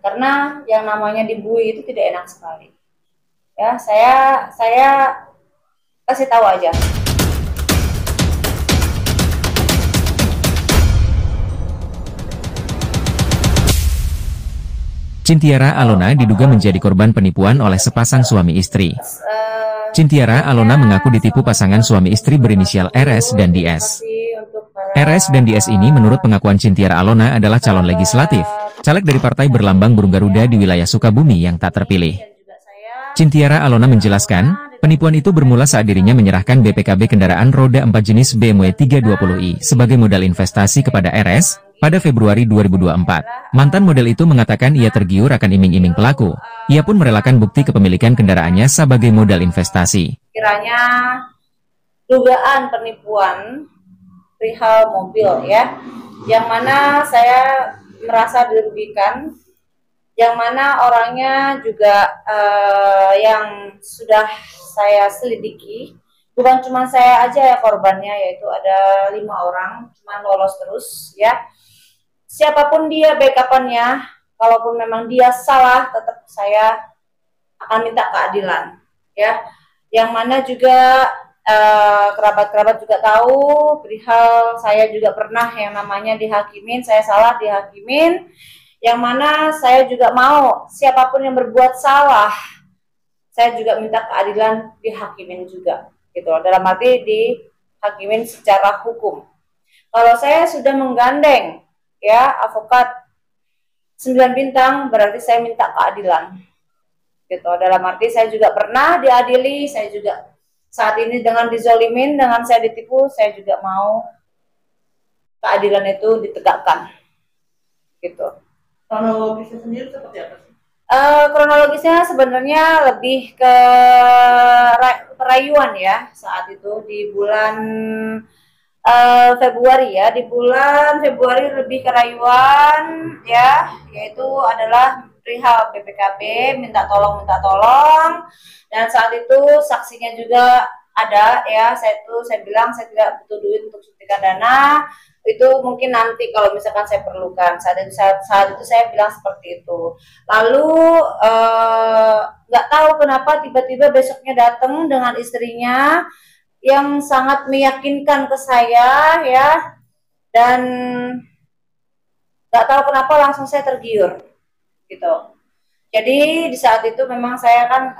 Karena yang namanya dibully itu tidak enak sekali. Ya, saya kasih tahu aja. Cintiara Alona diduga menjadi korban penipuan oleh sepasang suami istri. Cintiara Alona mengaku ditipu pasangan suami istri berinisial RS dan DS. RS dan DS ini menurut pengakuan Cintiara Alona adalah calon legislatif, caleg dari partai berlambang burung Garuda di wilayah Sukabumi yang tak terpilih. Cintiara Alona menjelaskan, penipuan itu bermula saat dirinya menyerahkan BPKB kendaraan roda 4 jenis BMW 320i sebagai modal investasi kepada RS, pada Februari 2024, mantan model itu mengatakan ia tergiur akan iming-iming pelaku. Ia pun merelakan bukti kepemilikan kendaraannya sebagai modal investasi. Kiranya dugaan penipuan perihal mobil ya, yang mana saya merasa dirugikan, yang mana orangnya juga yang sudah saya selidiki. Bukan cuma saya aja ya korbannya, yaitu ada 5 orang, cuma lolos terus ya. Siapapun dia backupannya, kalaupun memang dia salah, tetap saya akan minta keadilan, ya. Yang mana juga kerabat-kerabat juga tahu, perihal saya juga pernah yang namanya dihakimin, saya salah dihakimin, yang mana saya juga mau siapapun yang berbuat salah, saya juga minta keadilan dihakimin juga, gitu. Dalam arti dihakimin secara hukum. Kalau saya sudah menggandeng ya advokat 9 bintang, berarti saya minta keadilan gitu. Dalam arti saya juga pernah diadili, saya juga saat ini dengan dizolimin, dengan saya ditipu, saya juga mau keadilan itu ditegakkan gitu. Kronologisnya sendiri seperti apa sih? Kronologisnya sebenarnya lebih ke perayuan ya, saat itu di bulan Februari ya, di bulan Februari lebih kerayuan ya, yaitu adalah perihal BPKB minta tolong, dan saat itu saksinya juga ada ya. Saya bilang saya tidak butuh duit untuk suntikan dana, itu mungkin nanti kalau misalkan saya perlukan. Saat itu saya bilang seperti itu. Lalu nggak tahu kenapa tiba-tiba besoknya datang dengan istrinya yang sangat meyakinkan ke saya ya, dan nggak tahu kenapa langsung saya tergiur gitu. Jadi di saat itu memang saya kan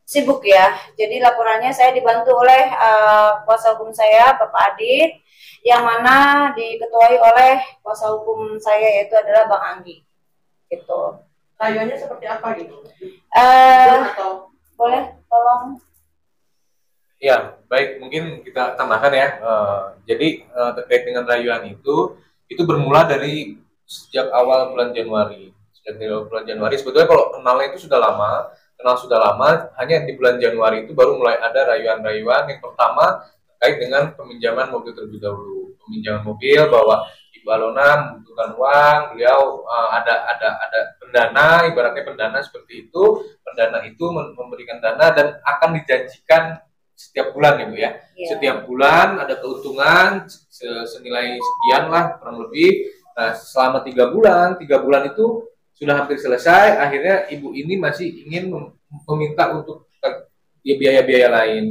sibuk ya, jadi laporannya saya dibantu oleh kuasa hukum saya Bapak Adit, yang mana diketuai oleh kuasa hukum saya, yaitu adalah Bang Anggi gitu. Rayuannya seperti apa gitu? Atau boleh tolong? Ya, baik, mungkin kita tambahkan ya. Jadi terkait dengan rayuan itu bermula dari sejak awal bulan Januari. Sejak bulan Januari, sebetulnya kalau kenalnya itu kenal sudah lama, hanya di bulan Januari itu baru mulai ada rayuan-rayuan. Yang pertama terkait dengan peminjaman mobil terlebih dahulu. Peminjaman mobil bahwa Ibu Alona membutuhkan uang, beliau ada pendana, ibaratnya pendana seperti itu. Pendana itu memberikan dana dan akan dijanjikan setiap bulan ya Bu ya. Yeah. Setiap bulan ada keuntungan senilai sekian lah kurang lebih. Nah, selama 3 bulan itu sudah hampir selesai. Akhirnya ibu ini masih ingin meminta untuk biaya-biaya lain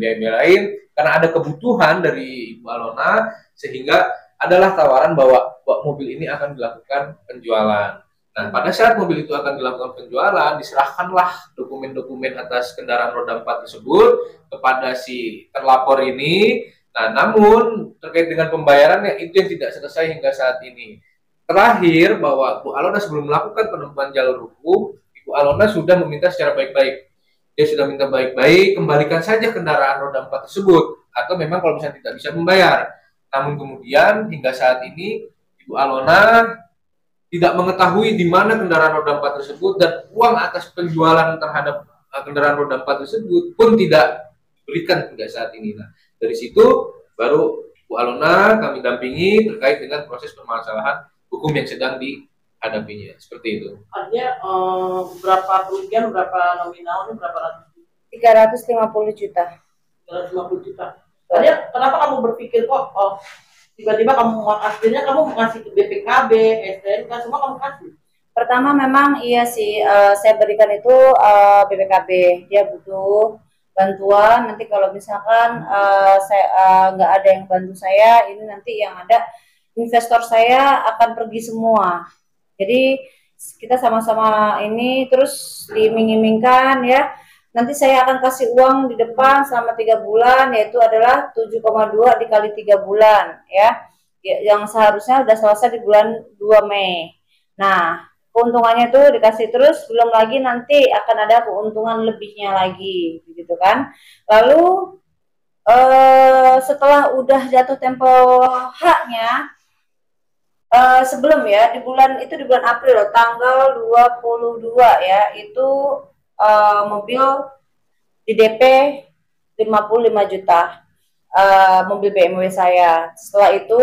karena ada kebutuhan dari Ibu Alona, sehingga adalah tawaran bahwa mobil ini akan dilakukan penjualan. Nah, pada saat mobil itu akan dilakukan penjualan, diserahkanlah dokumen-dokumen atas kendaraan roda 4 tersebut kepada si terlapor ini. Nah, namun terkait dengan pembayarannya itu yang tidak selesai hingga saat ini. Terakhir, bahwa Bu Alona sebelum melakukan penempuhan jalur hukum, Ibu Alona sudah meminta secara baik-baik. Dia sudah minta baik-baik, kembalikan saja kendaraan roda 4 tersebut, atau memang kalau misalnya tidak bisa membayar. Namun kemudian hingga saat ini Ibu Alona tidak mengetahui di mana kendaraan roda 4 tersebut, dan uang atas penjualan terhadap kendaraan roda 4 tersebut pun tidak diberikan hingga saat ini. Nah, dari situ baru Bu Alona kami dampingi terkait dengan proses permasalahan hukum yang sedang dihadapinya. Seperti itu. Artinya berapa kerugian, berapa nominalnya, berapa ratus? 350 juta. 350 juta. Artinya kenapa kamu berpikir kok tiba-tiba kamu aslinya kamu ngasih ke BPKB, STNK, semua kamu kasih? Pertama memang iya sih, saya berikan itu BPKB, dia butuh bantuan. Nanti kalau misalkan saya nggak ada yang bantu saya, ini nanti yang ada investor saya akan pergi semua. Jadi kita sama-sama ini terus diiming-imingkan ya. Nanti saya akan kasih uang di depan selama 3 bulan, yaitu adalah 7,2 dikali 3 bulan ya. Yang seharusnya sudah selesai di bulan 2 Mei. Nah, keuntungannya itu dikasih terus, belum lagi nanti akan ada keuntungan lebihnya lagi, gitu kan. Lalu setelah udah jatuh tempo haknya, sebelum ya di bulan April tanggal 22 ya, itu mobil di DP 55 juta, mobil BMW saya. Setelah itu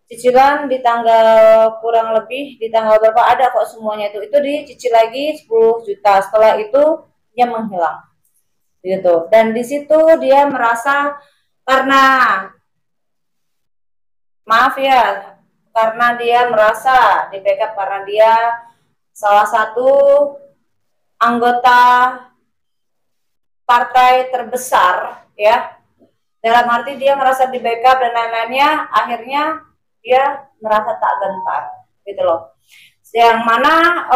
cicilan di tanggal kurang lebih di tanggal berapa ada kok semuanya itu dicicil lagi 10 juta. Setelah itu dia menghilang gitu. Dan di situ dia merasa karena maaf ya, karena dia merasa di backup karena dia salah satu anggota partai terbesar ya. Dalam arti dia merasa di backup dan lain-lainnya, akhirnya dia merasa tak gentar gitu loh. Yang mana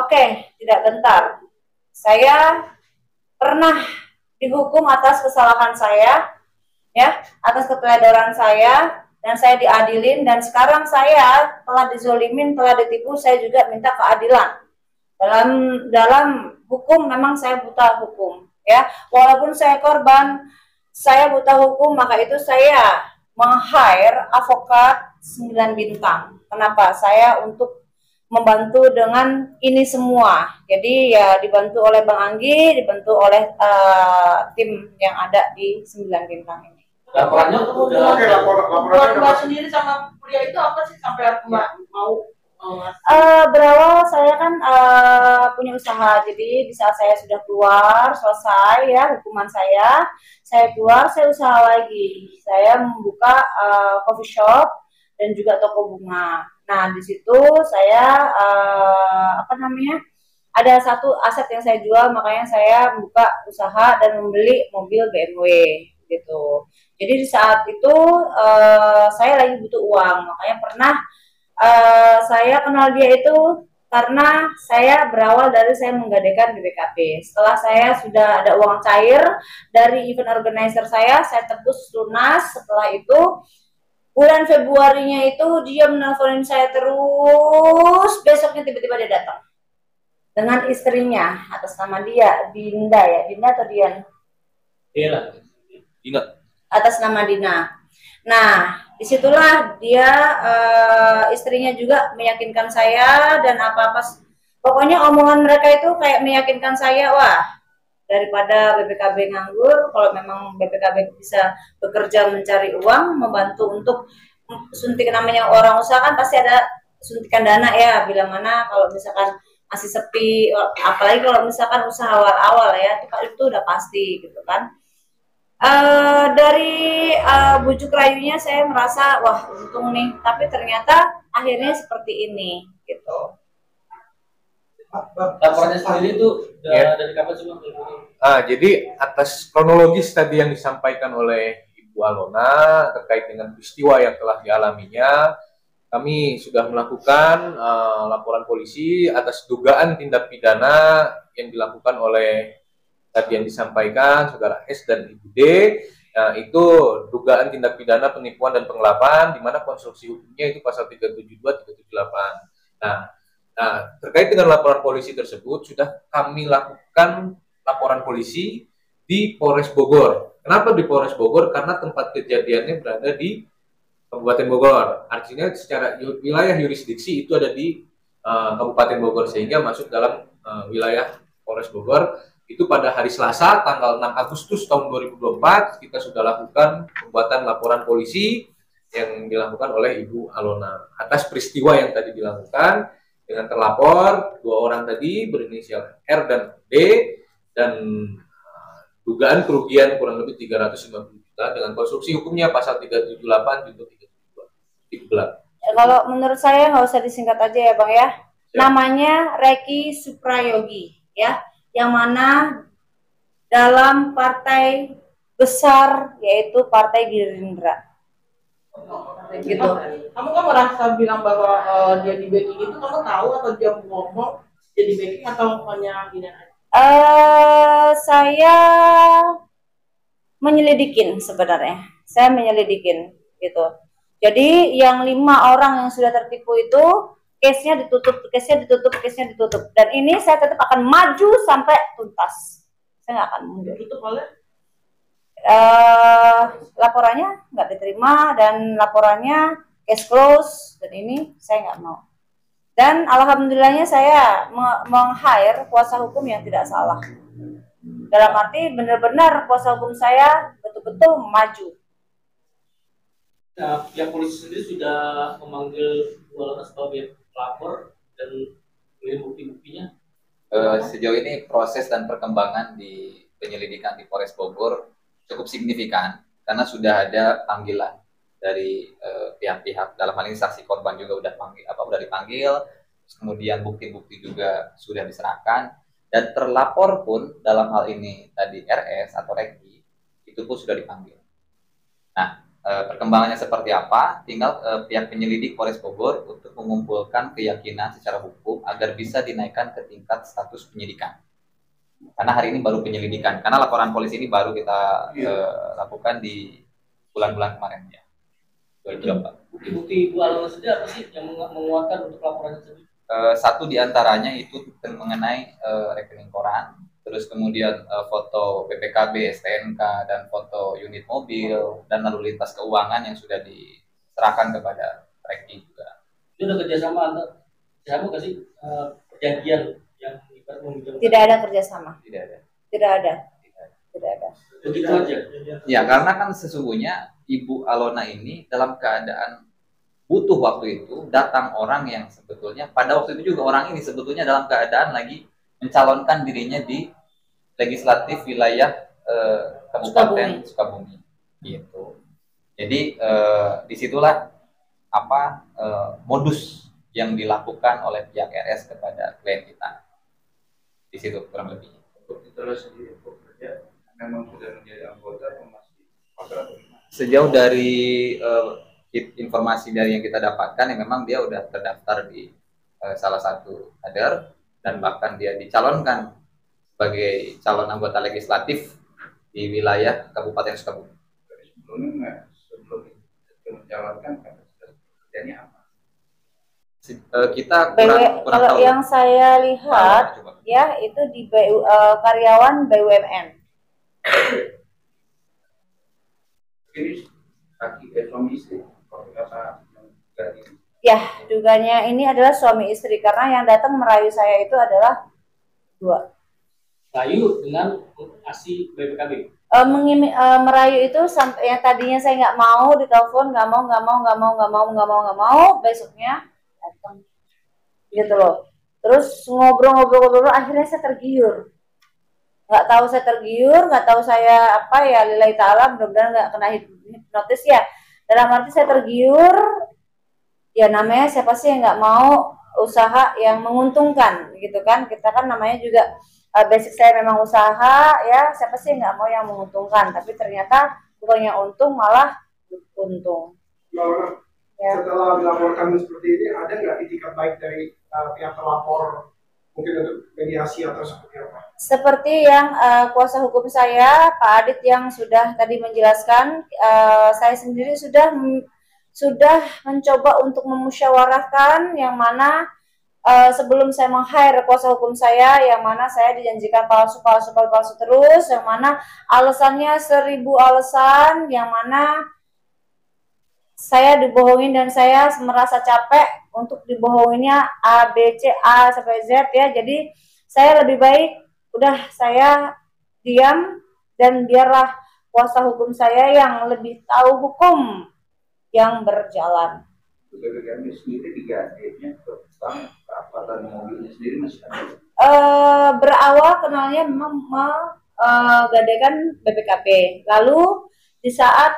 tidak gentar. Saya pernah dihukum atas kesalahan saya ya, atas keteledoran saya, dan saya diadilin, dan sekarang saya telah dizolimin, telah ditipu, saya juga minta keadilan. Dalam hukum memang saya buta hukum ya. Walaupun saya korban, saya buta hukum, maka itu saya meng-hire advokat 9 bintang. Kenapa? Saya untuk membantu dengan ini semua. Jadi ya dibantu oleh Bang Anggi, dibantu oleh tim yang ada di 9 bintang ini. Laporannya laporan sendiri sama kuliah itu apa sih sampai mau berawal saya kan punya usaha, jadi di saat saya sudah keluar selesai ya hukuman saya keluar, saya usaha lagi, saya membuka coffee shop dan juga toko bunga. Nah di situ saya ada satu aset yang saya jual, makanya saya membuka usaha dan membeli mobil BMW gitu. Jadi di saat itu saya lagi butuh uang, makanya pernah saya kenal dia itu karena saya berawal dari saya menggadaikan BPKB. Setelah saya sudah ada uang cair dari event organizer saya tebus lunas. Setelah itu bulan Februarinya itu dia menelponin saya terus, besoknya tiba-tiba dia datang dengan istrinya atas nama dia Dinda atau Dian? Dina. Atas nama Dina. Nah, disitulah dia istrinya juga meyakinkan saya dan apa-apa. Pokoknya omongan mereka itu kayak meyakinkan saya, wah daripada BPKB nganggur, kalau memang BPKB bisa bekerja mencari uang, membantu untuk suntik, namanya orang usaha kan pasti ada suntikan dana ya, bila mana kalau misalkan masih sepi, apalagi kalau misalkan usaha awal-awal ya, itu udah pasti gitu kan. Dari bujuk rayunya saya merasa wah untung nih, tapi ternyata akhirnya seperti ini gitu. Laporannya sendiri itu dari kapan sih Bang? Jadi atas kronologis tadi yang disampaikan oleh Ibu Alona terkait dengan peristiwa yang telah dialaminya, kami sudah melakukan laporan polisi atas dugaan tindak pidana yang dilakukan oleh tadi yang disampaikan saudara S dan Ibu D. Nah, itu dugaan tindak pidana penipuan dan penggelapan, di mana konstruksi hukumnya itu pasal 372, 378. Nah, terkait dengan laporan polisi tersebut, sudah kami lakukan laporan polisi di Polres Bogor. Kenapa di Polres Bogor? Karena tempat kejadiannya berada di Kabupaten Bogor. Artinya secara wilayah yurisdiksi itu ada di Kabupaten Bogor, sehingga masuk dalam wilayah Polres Bogor. Itu pada hari Selasa tanggal 6 Agustus tahun 2024 kita sudah lakukan pembuatan laporan polisi yang dilakukan oleh Ibu Alona atas peristiwa yang tadi dilakukan dengan terlapor 2 orang tadi berinisial R dan D, dan dugaan kerugian kurang lebih 350 juta dengan konstruksi hukumnya pasal 378 junto 372. Kalau menurut saya nggak usah disingkat aja ya Bang ya. namanya Reki Suprayogi, ya, yang mana dalam partai besar yaitu Partai Gerindra. Gitu. Kamu kan merasa bilang bahwa dia di backing itu, kamu tahu atau dia ngomong dia di backing atau hanya gini aja? Saya menyelidikin sebenarnya. Saya menyelidikin gitu. Jadi yang 5 orang yang sudah tertipu itu case-nya ditutup. Dan ini saya tetap akan maju sampai tuntas. Saya nggak akan mundur. Ditutup oleh? Laporannya nggak diterima dan laporannya case close, dan ini saya nggak mau. Dan alhamdulillahnya saya meng-hire kuasa hukum yang tidak salah. Dalam arti benar-benar kuasa hukum saya betul-betul maju. Nah, pihak polisi sendiri sudah memanggil Bu Alona sebagai pelapor dan bukti-buktinya. Sejauh ini proses dan perkembangan di penyelidikan di Polres Bogor cukup signifikan karena sudah ada panggilan dari pihak-pihak, dalam hal ini saksi korban juga udah dipanggil, kemudian bukti-bukti juga sudah diserahkan, dan terlapor pun dalam hal ini tadi RS atau Reki itu pun sudah dipanggil. Nah, perkembangannya seperti apa, tinggal pihak penyelidik Polres Bogor untuk mengumpulkan keyakinan secara hukum agar bisa dinaikkan ke tingkat status penyidikan. Karena hari ini baru penyelidikan, karena laporan polisi ini baru kita lakukan di bulan-bulan kemarin ya. 2024. Bukti-bukti Bu Alona sendiri apa sih yang menguatkan untuk laporan tersebut? Satu diantaranya itu mengenai rekening koran, terus kemudian foto BPKB, STNK, dan foto unit mobil, dan lalu lintas keuangan yang sudah diserahkan kepada Reki juga. Itu ada kerjasama nggak sih perjanjian yang tidak ada kerjasama? Tidak ada. Tidak ada. Begitu aja. Ya, karena kan sesungguhnya Ibu Alona ini dalam keadaan butuh waktu itu, datang orang yang sebetulnya pada waktu itu juga orang ini sebetulnya dalam keadaan lagi mencalonkan dirinya di legislatif wilayah Kabupaten Sukabumi gitu. Jadi disitulah modus yang dilakukan oleh pihak RS kepada klien kita. Di situ kurang lebih. Untuk itulah sendiri bekerja memang sudah menjadi anggota atau masih masyarakat? Sejauh dari informasi dari yang kita dapatkan, ya memang dia udah terdaftar di salah satu kader dan bahkan dia dicalonkan sebagai calon anggota legislatif di wilayah Kabupaten Sukabumi. Sebelum mencalonkan kerjanya apa? Kita kurang kalau tahu. Yang saya lihat ya itu di karyawan BUMN. Ini suami istri. Ya, duganya ini adalah suami istri karena yang datang merayu saya itu adalah 2. Rayu dengan ASI BPKB. Merayu itu sampai yang tadinya saya nggak mau ditelepon, nggak mau, besoknya datang gitu loh. Terus ngobrol, akhirnya saya tergiur. Nggak tahu saya apa ya, lillahi ta'ala, mudah-mudahan nggak kena hipnotis ya. Dalam arti saya tergiur, ya namanya siapa sih yang nggak mau usaha yang menguntungkan gitu kan. Kita kan namanya juga basic saya memang usaha ya, siapa sih yang nggak mau yang menguntungkan, tapi ternyata bukannya untung malah untung. Ya. Setelah dilaporkan seperti ini, ada nggak itikat baik dari pihak pelapor mungkin untuk mediasi atau seperti apa? Seperti yang kuasa hukum saya, Pak Adit yang sudah tadi menjelaskan, saya sendiri sudah mencoba untuk memusyawarahkan yang mana sebelum saya meng-hire kuasa hukum saya, yang mana saya dijanjikan palsu terus, yang mana alasannya 1000 alasan, yang mana saya dibohongin dan saya merasa capek untuk dibohonginnya A, B, C, A sampai Z ya. Jadi saya lebih baik udah saya diam dan biarlah kuasa hukum saya yang lebih tahu hukum yang berjalan. Kami sendiri digantinya perapatan mobilnya sendiri masih ada. Berawal kenalnya memang menggadaikan BPKB. Lalu di saat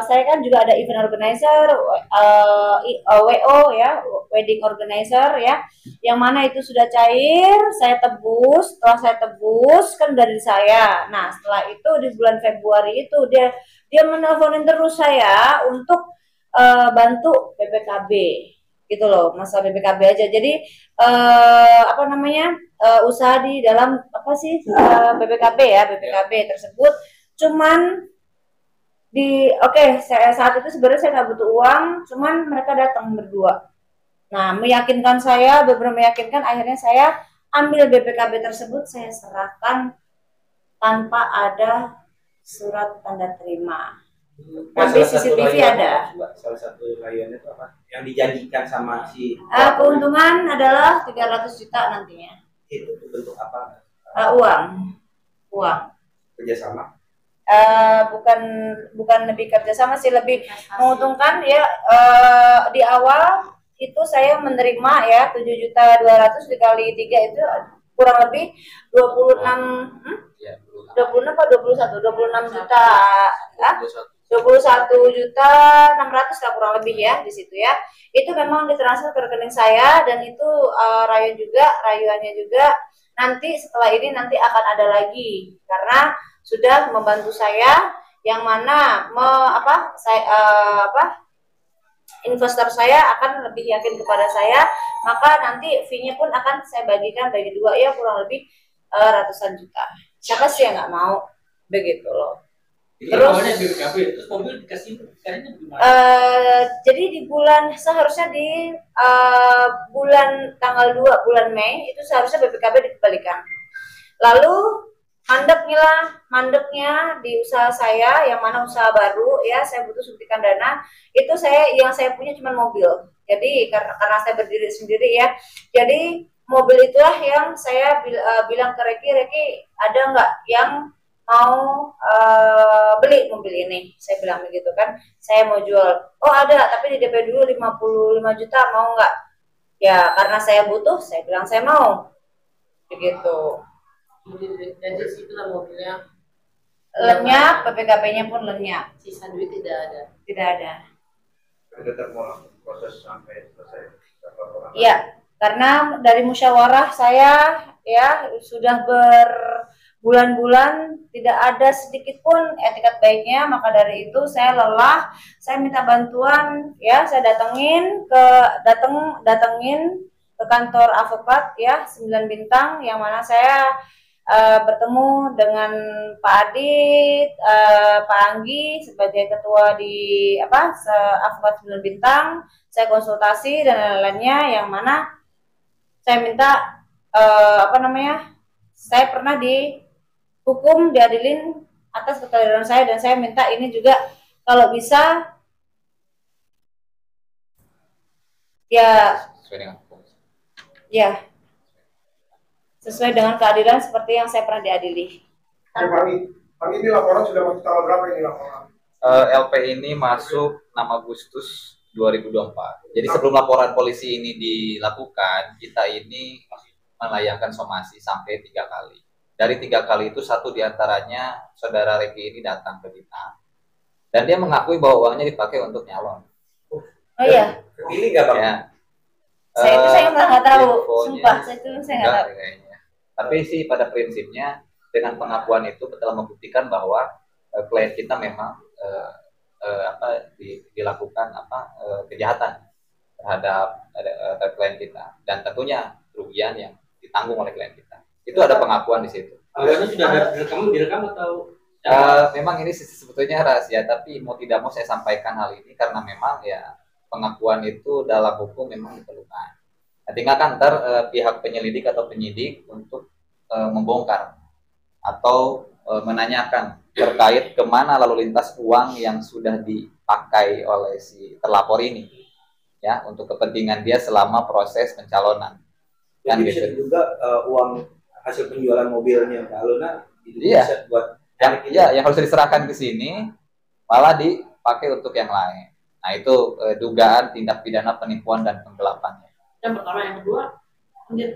saya kan juga ada event organizer, WO ya, wedding organizer ya, yang mana itu sudah cair, saya tebus, setelah saya tebus kan dari saya. Nah setelah itu di bulan Februari itu dia menelponin terus saya untuk bantu BPKB gitu loh, masalah BPKB aja. Jadi apa namanya usaha di dalam apa sih BPKB ya, BPKB tersebut cuman saya saat itu sebenarnya saya nggak butuh uang, cuman mereka datang berdua. Nah, meyakinkan saya, beberapa meyakinkan, akhirnya saya ambil BPKB tersebut, saya serahkan tanpa ada surat tanda terima. Tapi CCTV ada. Salah satu rayuannya itu apa? Yang dijanjikan sama si keuntungan adalah 300 juta nantinya. Itu bentuk apa? Uang. Kerjasama. Bukan lebih kerjasama sih, lebih menguntungkan ya. Di awal itu saya menerima ya 7.200.000 dikali 3 itu kurang lebih 26 atau 26 juta ya? 21.600.000 lah kurang lebih ya di situ ya. Itu memang ditransfer ke rekening saya, dan itu rayuannya juga nanti setelah ini nanti akan ada lagi karena sudah membantu saya, yang mana investor saya akan lebih yakin kepada saya, maka nanti fee-nya pun akan saya bagikan bagi dua ya, kurang lebih ratusan juta. Siapa sih yang nggak mau begitu loh. Terus BPKB, terus mobil dikasih kayaknya gimana? Jadi seharusnya di bulan tanggal 2 bulan Mei itu seharusnya BPKB dikembalikan. Lalu mandeknya di usaha saya, yang mana usaha baru ya, saya butuh suntikan dana. Itu yang saya punya cuma mobil. Jadi karena saya berdiri sendiri ya, jadi mobil itulah yang saya bilang ke Reki, ada nggak yang mau beli mobil ini? Saya bilang begitu kan, saya mau jual. Oh ada, tapi di DP dulu 55 juta, mau nggak? Ya karena saya butuh, saya bilang saya mau begitu. Dan di situ lah mobilnya Lenyap, PPKP-nya pun lenyap. sisa duit tidak ada. Tidak ada. Tetap mau proses sampai selesai. Iya, karena dari musyawarah saya ya sudah berbulan-bulan tidak ada sedikit pun etikat baiknya, maka dari itu saya lelah, saya minta bantuan ya, saya datengin ke kantor advokat ya 9 bintang, yang mana saya bertemu dengan Pak Adit, Pak Anggi sebagai ketua di advokat 9 bintang. Saya konsultasi dan lain-lainnya, yang mana saya minta saya pernah dihukum, diadilin atas kekeliruan saya, dan saya minta ini juga kalau bisa ya sesuai dengan keadilan seperti yang saya pernah diadili. Pak ini laporan sudah masuk tanggal berapa ini laporan? LP ini masuk 6 Agustus 2024. Jadi sebelum laporan polisi ini dilakukan, kita ini melayangkan somasi sampai 3 kali. Dari 3 kali itu 1 diantaranya saudara Reki ini datang ke kita, dan dia mengakui bahwa uangnya dipakai untuk nyalon. Oh iya. Ini nggak bang? Ya. Saya nggak tahu. Sumpah, saya nggak tahu. Tapi sih pada prinsipnya dengan pengakuan itu telah membuktikan bahwa klien kita memang dilakukan kejahatan terhadap klien kita, dan tentunya kerugian yang ditanggung oleh klien kita. Itu ada pengakuan di situ. Awalnya sudah direkam atau? Memang ini sebetulnya rahasia, tapi mau tidak mau saya sampaikan hal ini karena memang ya pengakuan itu dalam hukum memang diperlukan. Nah, tinggal kan pihak penyelidik atau penyidik untuk membongkar atau menanyakan terkait kemana lalu lintas uang yang sudah dipakai oleh si terlapor ini, ya, untuk kepentingan dia selama proses pencalonan. Jadi bisa juga uang hasil penjualan mobilnya Mbak Alona bisa buat yang harus diserahkan ke sini malah dipakai untuk yang lain. Nah itu dugaan tindak pidana penipuan dan penggelapannya. Yang pertama, yang kedua,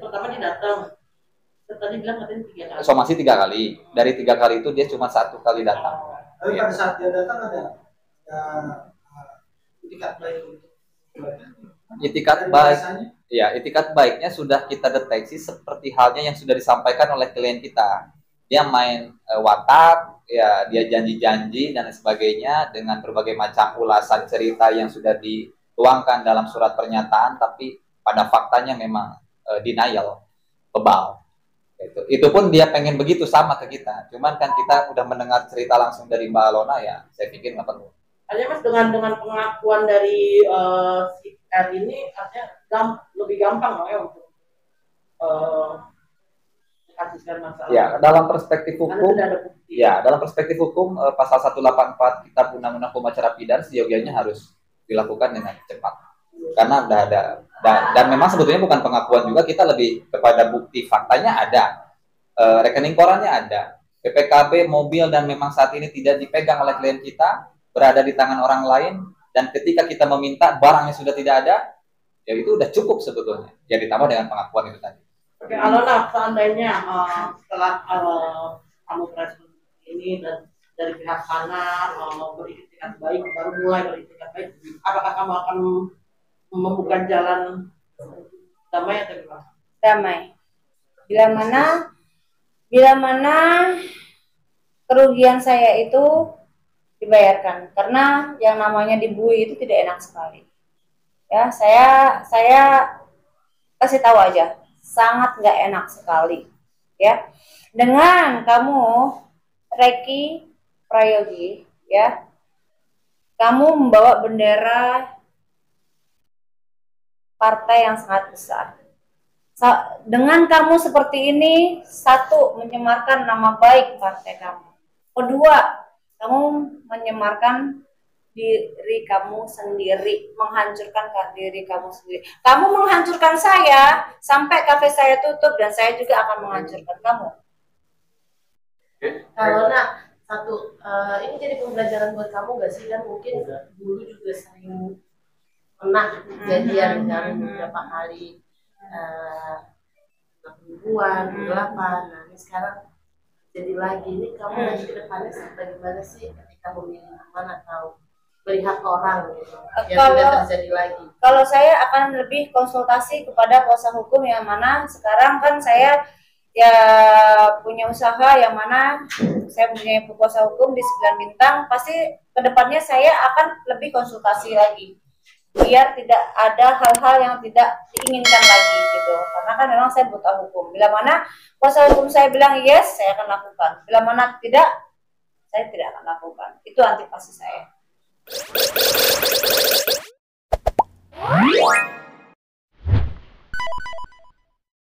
pertama dia datang. Tadi bilang katanya 3 kali. Somasi 3 kali. Dari 3 kali itu dia cuma 1 kali datang. Tapi pada saat dia datang ada itikat baik untuk itikat baik. Ya, itikat baiknya sudah kita deteksi seperti halnya yang sudah disampaikan oleh klien kita. Dia main watak, ya dia janji-janji dan sebagainya dengan berbagai macam ulasan cerita yang sudah dituangkan dalam surat pernyataan, tapi pada faktanya memang denial, bebal. Itu pun dia pengen begitu sama ke kita. Cuman kan kita udah mendengar cerita langsung dari Mbak Alona, ya saya pikir nggak perlu. Hanya Mas dengan pengakuan dari si R ini artinya lebih gampang ya untuk kasuskan masalah. Ya, dalam perspektif hukum, ya dalam perspektif hukum pasal 184 Kitab Undang-Undang Hukum Acara Pidana seyogianya harus dilakukan dengan cepat. Karena udah ada dan memang sebetulnya bukan pengakuan juga, kita lebih kepada bukti faktanya ada, rekening korannya ada, PPKB mobil dan memang saat ini tidak dipegang oleh klien kita, berada di tangan orang lain, dan ketika kita meminta barangnya sudah tidak ada, ya itu udah cukup sebetulnya. Ya ditambah dengan pengakuan itu tadi. Oke, Alona, seandainya setelah kamu respon ini dan dari pihak sana beritikat baik, baru mulai beritikat baik, apakah kamu akan membuka jalan damai atau gimana? Damai. Bila mana kerugian saya itu dibayarkan, karena yang namanya dibui itu tidak enak sekali. Ya, saya kasih tahu aja, sangat nggak enak sekali. Ya, dengan kamu Reki Prayogi, ya, kamu membawa bendera partai yang sangat besar. Dengan kamu seperti ini, satu, menyemarkan nama baik partai kamu. Kedua, kamu menyemarkan diri kamu sendiri, menghancurkan diri kamu sendiri. Kamu menghancurkan saya, sampai kafe saya tutup, dan saya juga akan menghancurkan kamu. Kalau ini jadi pembelajaran buat kamu gak sih? Kan mungkin dulu juga sering pernah kejadian dengan beberapa kali perempuan, delapan. Nah ini sekarang jadi lagi, ini kamu nanti ke depannya bagaimana sih ketika memilih teman atau melihat orang gitu yang tidak terjadi lagi? Kalau saya akan lebih konsultasi kepada kuasa hukum, yang mana sekarang kan saya ya punya usaha, yang mana saya punya kuasa hukum di 9 Bintang. Pasti kedepannya saya akan lebih konsultasi lagi, biar tidak ada hal-hal yang tidak diinginkan lagi gitu. Karena kan memang saya buta hukum. Bila mana kuasa hukum saya bilang yes, saya akan lakukan. Bila mana tidak, saya tidak akan lakukan. Itu antipasti saya.